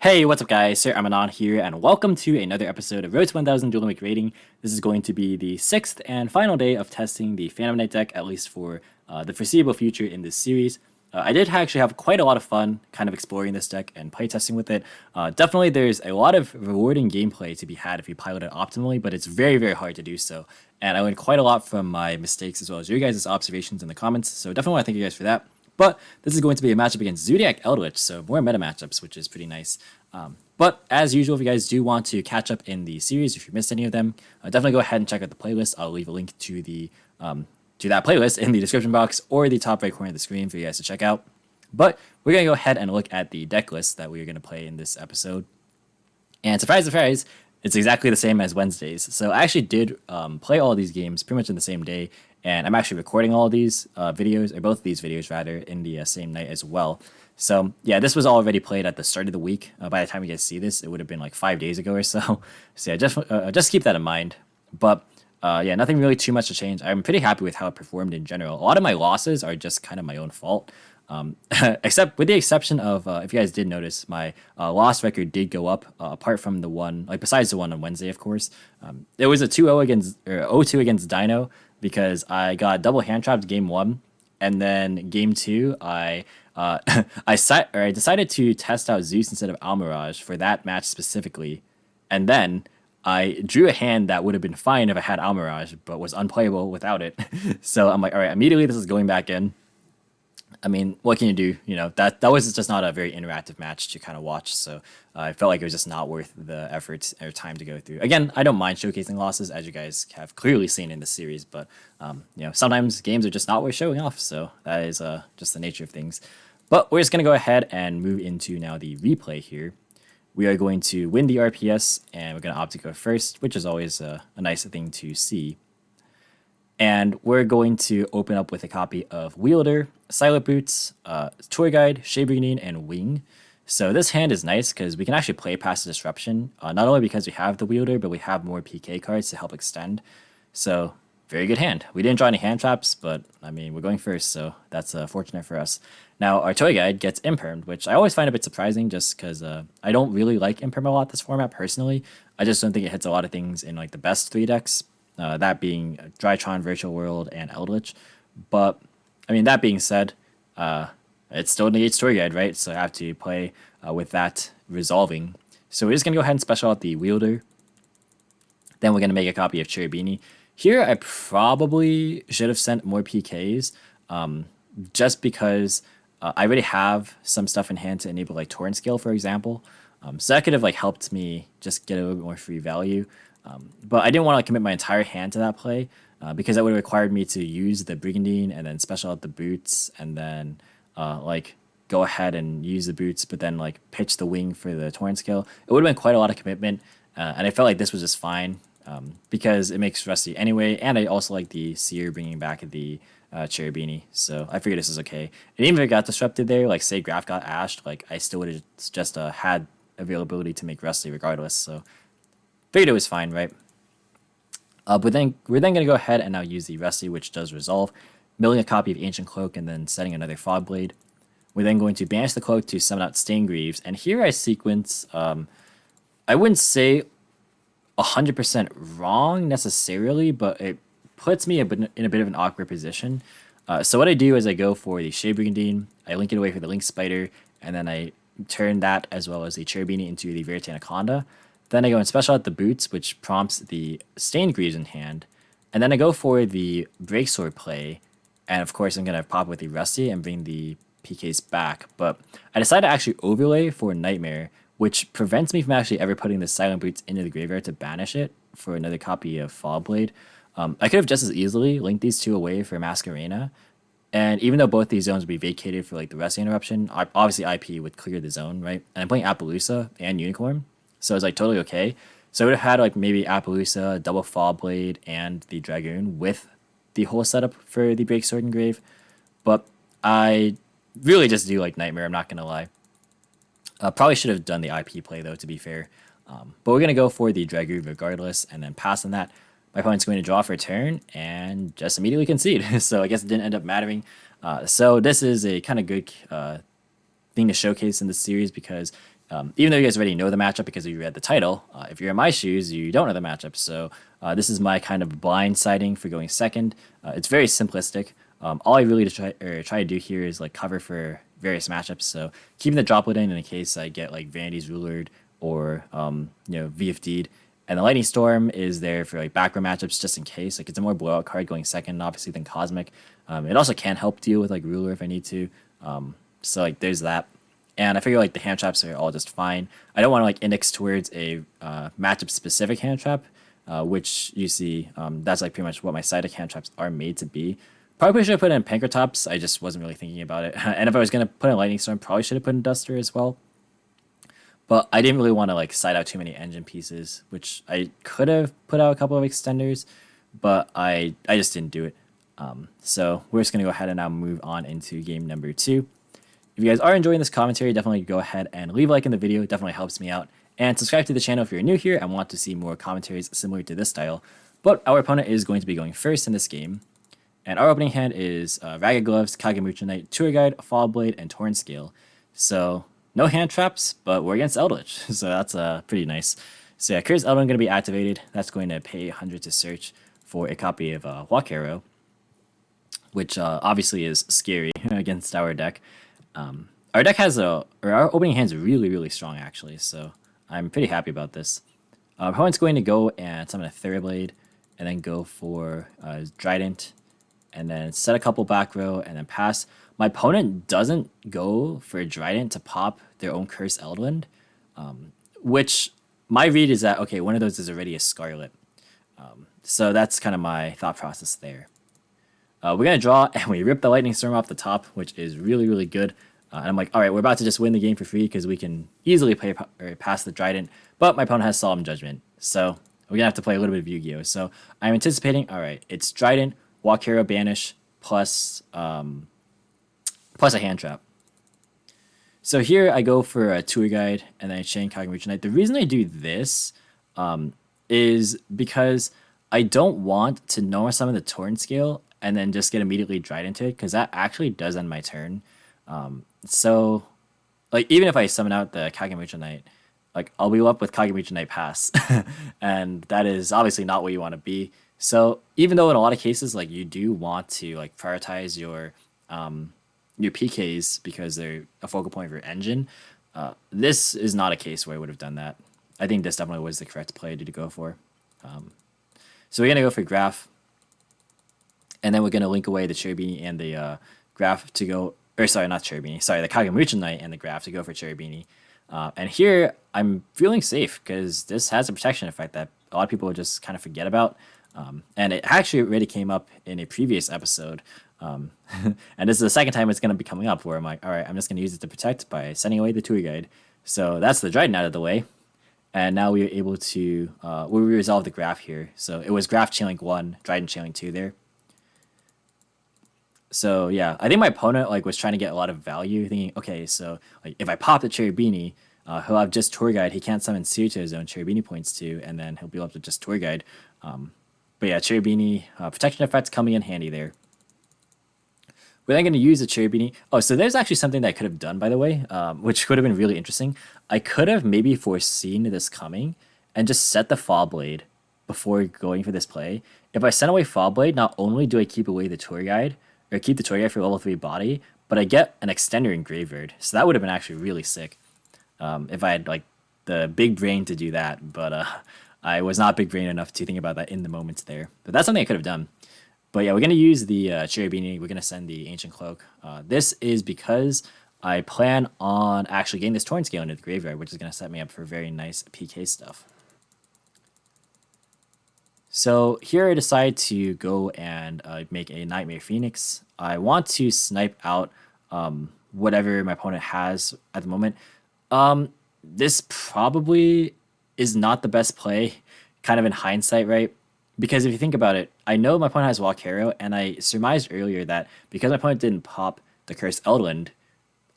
Hey, what's up guys, Sir Emanon here, and welcome to another episode of Road to 1000 DuelingBook rating. This is going to be the 6th and final day of testing the Phantom Knight deck, at least for the foreseeable future in this series. I did actually have quite a lot of fun kind of exploring this deck and playtesting with it. Definitely there's a lot of rewarding gameplay to be had if you pilot it optimally, but it's very, very hard to do so. And I learned quite a lot from my mistakes as well as your guys' observations in the comments, so definitely want to thank you guys for that. But this is going to be a matchup against Zoodiac Eldlich, so more meta matchups, which is pretty nice. But as usual, if you guys do want to catch up in the series, if you missed any of them, definitely go ahead and check out the playlist. I'll leave a link to the to that playlist in the description box or the top right corner of the screen for you guys to check out. But we're going to go ahead and look at the deck list that we're going to play in this episode. And surprise, surprise, it's exactly the same as Wednesdays. So I actually did play all these games pretty much in the same day, and I'm actually recording all of these videos, or both of these videos rather, in the same night as well. So yeah, this was already played at the start of the week. By the time you guys see this, it would have been like 5 days ago or so. So yeah, just keep that in mind. But yeah, nothing really too much to change. I'm pretty happy with how it performed in general. A lot of my losses are just kind of my own fault. Except with the exception of, if you guys did notice, my loss record did go up, apart from the one, like besides the one on Wednesday, of course. It was a 2-0 against, or 0-2 against Dino, because I got double hand trapped game 1, and then game 2, I decided to test out Zeus instead of Almirage for that match specifically, and then I drew a hand that would have been fine if I had Almirage, but was unplayable without it. So I'm like, all right, immediately this is going back in. I mean, what can you do? You know, that was just not a very interactive match to kind of watch, so I felt like it was just not worth the effort or time to go through. Again, I don't mind showcasing losses, as you guys have clearly seen in this series, but you know, sometimes games are just not worth showing off, so that is just the nature of things. But we're just going to go ahead and move into now the replay here. We are going to win the RPS, and we're going to opt to go first, which is always a nice thing to see. And we're going to open up with a copy of Wielder, Silent Boots, Tour Guide, Shade Brigandine, and Wing. So this hand is nice because we can actually play past the Disruption, not only because we have the Wielder, but we have more PK cards to help extend. So very good hand. We didn't draw any hand traps, but I mean, we're going first, so that's fortunate for us. Now, our Toy Guide gets Impermed, which I always find a bit surprising just because I don't really like Imperm a lot this format personally. I just don't think it hits a lot of things in like the best 3 decks. That being Drytron, Virtual World, and Eldlich. But, I mean, that being said, it still negates Story Guide, right? So I have to play with that resolving. So we're just going to go ahead and special out the Wielder. Then we're going to make a copy of Cherubini. Here, I probably should have sent more PKs, just because I already have some stuff in hand to enable, like, Torrent Scale, for example. So that could have, like, helped me just get a little bit more free value. But I didn't want to commit my entire hand to that play because that would have required me to use the Brigandine and then special out the boots and then like go ahead and use the boots, but then like pitch the Wing for the Torrent Scale. It would have been quite a lot of commitment, and I felt like this was just fine because it makes Rusty anyway, and I also like the Seer bringing back the Cherubini, so I figured this is okay. And even if it got disrupted there, like say Graph got ashed, like I still would have just had availability to make Rusty regardless, so figured it was fine, right? But then we're then going to go ahead and now use the Rusty, which does resolve, milling a copy of Ancient Cloak and then setting another Fog Blade. We're then going to banish the Cloak to summon out Staingreaves, and here I sequence, I wouldn't say 100% wrong necessarily, but it puts me in a bit of an awkward position. So what I do is I go for the Shade Brigandine, I link it away for the Link Spider, and then I turn that as well as the Cherubini into the Verite Anaconda. Then I go and special out the boots, which prompts the Staingreaves in hand. And then I go for the Breaksword play. And of course, I'm going to pop with the Rusty and bring the PKs back. But I decided to actually overlay for Nightmare, which prevents me from actually ever putting the Silent Boots into the graveyard to banish it for another copy of Fog Blade. I could have just as easily linked these two away for Masquerena. And even though both these zones would be vacated for like the Rusty interruption, obviously IP would clear the zone, right? And I'm playing Appaloosa and Unicorn. So it's like totally okay. So I would have had like maybe Appaloosa, double Fall Blade, and the Dragoon with the whole setup for the Breaksword and Grave. But I really just do like Nightmare, I'm not going to lie. Probably should have done the IP play though, to be fair. But we're going to go for the Dragoon regardless, and then pass on that. My opponent's going to draw for a turn and just immediately concede. So I guess it didn't end up mattering. So this is a kind of good thing to showcase in this series because Even though you guys already know the matchup because you read the title, if you're in my shoes, you don't know the matchup. So this is my kind of blindsiding for going second. It's very simplistic. All I really try to do here is like cover for various matchups. So keeping the droplet in case I get like Vanity's Rulered or VFD'd. And the Lightning Storm is there for like background matchups just in case. Like it's a more blowout card going second, obviously, than Cosmic. It also can help deal with like Ruler if I need to. So like there's that. And I figure like the hand traps are all just fine. I don't want to like index towards a matchup specific hand trap, which you see that's like pretty much what my side deck hand traps are made to be. Probably should have put in Pankratops. I just wasn't really thinking about it. And if I was gonna put in Lightning Storm, probably should have put in Duster as well. But I didn't really want to like side out too many engine pieces, which I could have put out a couple of extenders, but I just didn't do it. So we're just gonna go ahead and now move on into game number 2. If you guys are enjoying this commentary, definitely go ahead and leave a like in the video. It definitely helps me out. And subscribe to the channel if you're new here and want to see more commentaries similar to this style. But our opponent is going to be going first in this game. And our opening hand is Ragged Gloves, Kagemucha Knight, Tour Guide, Fall Blade, and Torn Scale. So no hand traps, but we're against Eldlich. So that's pretty nice. So yeah, Curse Eldon going to be activated. That's going to pay 100 to search for a copy of Hcabe, which obviously is scary against our deck. Our deck has our opening hand's really, really strong actually, so I'm pretty happy about this. Our opponent's going to go and summon a Therablade, and then go for Trident, and then set a couple back row, and then pass. My opponent doesn't go for a Trident to pop their own Curse Eldwind, which my read is that, okay, one of those is already a Scarlet. So that's kind of my thought process there. We're going to draw, and we rip the Lightning Storm off the top, which is really, really good. And I'm like, all right, we're about to just win the game for free because we can easily play past the Trident, but my opponent has Solemn Judgment. So we're going to have to play a little bit of Yu-Gi-Oh! So I'm anticipating, all right, it's Trident, Hcabe, Banish, plus a hand trap. So here I go for a Tour Guide, and then I chain Kagemucha Knight. The reason I do this is because I don't want to normal summon the Torn Scale and then just get immediately Tridented, because that actually does end my turn. So, like, even if I summon out the Kagemucha Knight, like, I'll be up with Kagemucha Knight pass, and that is obviously not what you want to be. So, even though in a lot of cases, like, you do want to, like, prioritize your PKs because they're a focal point for your engine, this is not a case where I would have done that. I think this definitely was the correct play to go for. So we're going to go for Graph, and then we're going to link away the Cherubini and the Graph to go, or sorry, not Cherubini, sorry, the Kagemucha Knight and the Graph to go for Cherubini. And here, I'm feeling safe because this has a protection effect that a lot of people just kind of forget about. And it actually already came up in a previous episode. And this is the second time it's going to be coming up where I'm like, all right, I'm just going to use it to protect by sending away the Tour Guide. So that's the Trident out of the way. And now we are able to, we resolve the Graph here. So it was Graph Chainlink 1, Trident Chainlink 2 there. So yeah, I think my opponent like was trying to get a lot of value, thinking, okay, so like if I pop the Cherubini, he'll have just Tour Guide. He can't summon Seer to his own Cherubini points to, and then he'll be able to just Tour Guide. But yeah, Cherubini protection effects coming in handy there. We're then going to use the Cherubini. Oh, so there's actually something that I could have done, by the way, which could have been really interesting. I could have maybe foreseen this coming and just set the Fall Blade before going for this play. If I send away Fall Blade, not only do I keep away the Tour Guide, or keep the Tour Guide for level 3 body, but I get an extender in Graveyard. So that would have been actually really sick if I had like the big brain to do that. But I was not big brain enough to think about that in the moments there. But that's something I could have done. But yeah, we're going to use the Cherubini. We're going to send the Ancient Cloak. This is because I plan on actually getting this Torn Scale into the Graveyard, which is going to set me up for very nice PK stuff. So here I decide to go and make a Nightmare Phoenix. I want to snipe out whatever my opponent has at the moment. This probably is not the best play, kind of in hindsight, right? Because if you think about it, I know my opponent has Hcabe, and I surmised earlier that because my opponent didn't pop the Cursed Eldland,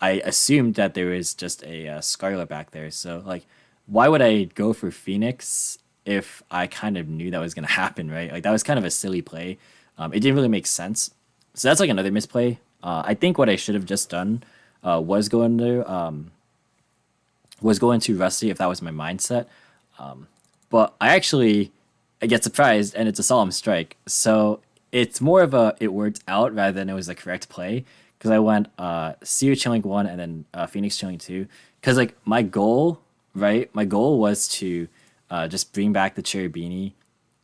I assumed that there was just a Scarlet back there. So, like, why would I go for Phoenix if I kind of knew that was going to happen, right? Like, that was kind of a silly play. It didn't really make sense. So that's like another misplay. I think what I should have just done was go into was going to Rusty if that was my mindset. But I get surprised and it's a solemn strike. So it's more of a it worked out rather than it was the correct play. Because I went Seer Chilling 1 and then Phoenix Chilling 2. Because like my goal, right? My goal was to just bring back the Cherry Beanie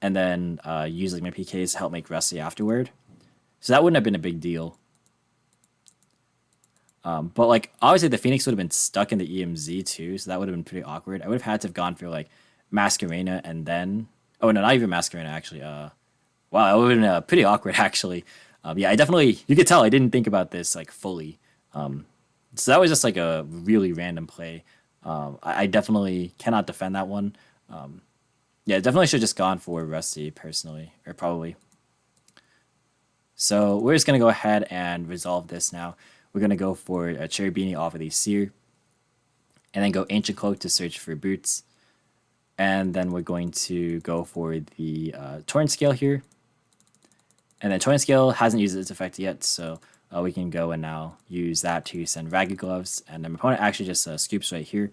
and then use like my PKs to help make Rusty afterward. So that wouldn't have been a big deal. But like obviously the Phoenix would have been stuck in the EMZ too, so that would have been pretty awkward. I would have had to have gone for like Masquerena and then oh no, not even Masquerena actually. Wow, that would have been pretty awkward actually. Yeah, I definitely you could tell I didn't think about this like fully. So that was just like a really random play. I definitely cannot defend that one. Yeah, definitely should have just gone for Rusty personally, or probably. So we're just gonna go ahead and resolve this now. We're going to go for a Cherry Beanie off of the Seer. And then go Ancient Cloak to search for boots. And then we're going to go for the Torrent Scale here. And then Torrent Scale hasn't used its effect yet, so we can go and now use that to send Ragged Gloves. And then my opponent actually just scoops right here.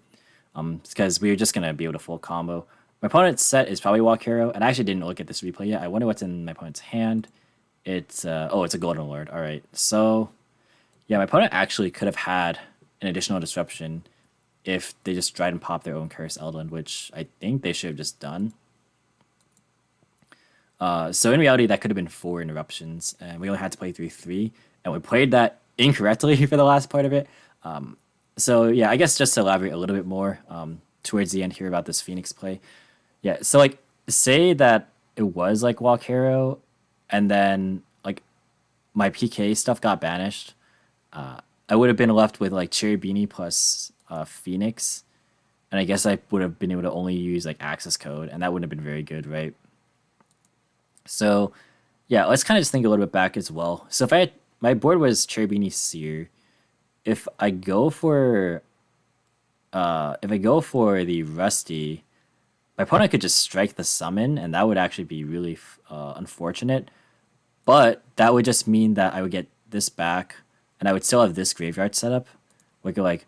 Because we're just going to be able to full combo. My opponent's set is probably Walk Hero, and I actually didn't look at this replay yet. I wonder what's in my opponent's hand. It's, it's a Golden Lord. Alright, so... yeah, my opponent actually could have had an additional disruption if they just tried and popped their own Curse Eldland, which I think they should have just done. So in reality, that could have been 4 interruptions, and we only had to play through 3, and we played that incorrectly for the last part of it. So yeah, I guess just to elaborate a little bit more towards the end here about this Phoenix play. Yeah, so like say that it was like Walk Hero, and then like my PK stuff got banished. I would have been left with like Cherry Beanie plus Phoenix, and I guess I would have been able to only use like access code, and that wouldn't have been very good, right? So yeah, let's kind of just think a little bit back as well. So if my board was Cherry Beanie Seer, if I go for the Rusty, my opponent could just strike the summon, and that would actually be really unfortunate. But that would just mean that I would get this back. And I would still have this graveyard setup. We could like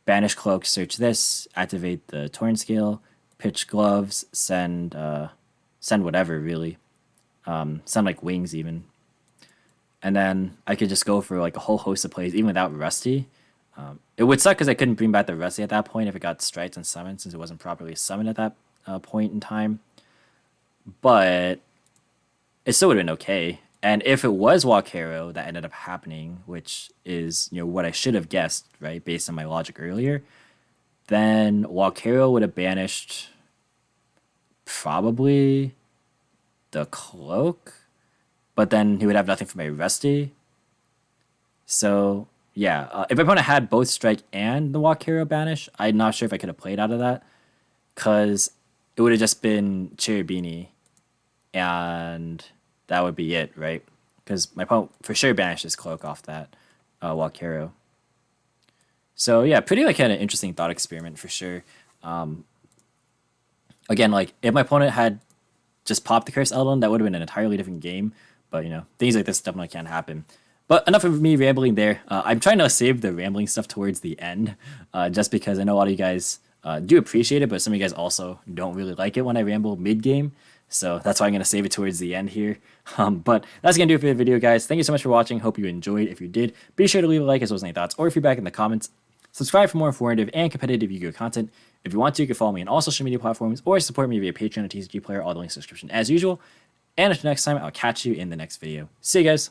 banish Cloak, search this, activate the Torrent Scale, pitch Gloves, send whatever really, send like Wings even, and then I could just go for like a whole host of plays even without Rusty. It would suck because I couldn't bring back the Rusty at that point if it got striked and summoned since it wasn't properly summoned at that point in time. But it still would have been okay. And if it was Walk Hero that ended up happening, which is what I should have guessed, right, based on my logic earlier, then Walk Hero would have banished probably the Cloak, but then he would have nothing for my Rusty. So yeah, if my opponent had both Strike and the Walk Hero banish, I'm not sure if I could have played out of that, because it would have just been Cherry Beanie, and that would be it, right? Because my opponent for sure banished his Cloak off that Walk Hero. So yeah, pretty like kind of interesting thought experiment for sure. Again, like if my opponent had just popped the Curse Eldon, that would have been an entirely different game. But things like this definitely can't happen. But enough of me rambling there. I'm trying to save the rambling stuff towards the end, just because I know a lot of you guys do appreciate it, but some of you guys also don't really like it when I ramble mid-game. So that's why I'm going to save it towards the end here. But that's going to do it for the video, guys. Thank you so much for watching. Hope you enjoyed. If you did, be sure to leave a like as well as any thoughts or feedback in the comments. Subscribe for more informative and competitive Yu-Gi-Oh content. If you want to, you can follow me on all social media platforms or support me via Patreon or TCG Player, all the links in the description as usual. And until next time, I'll catch you in the next video. See you guys.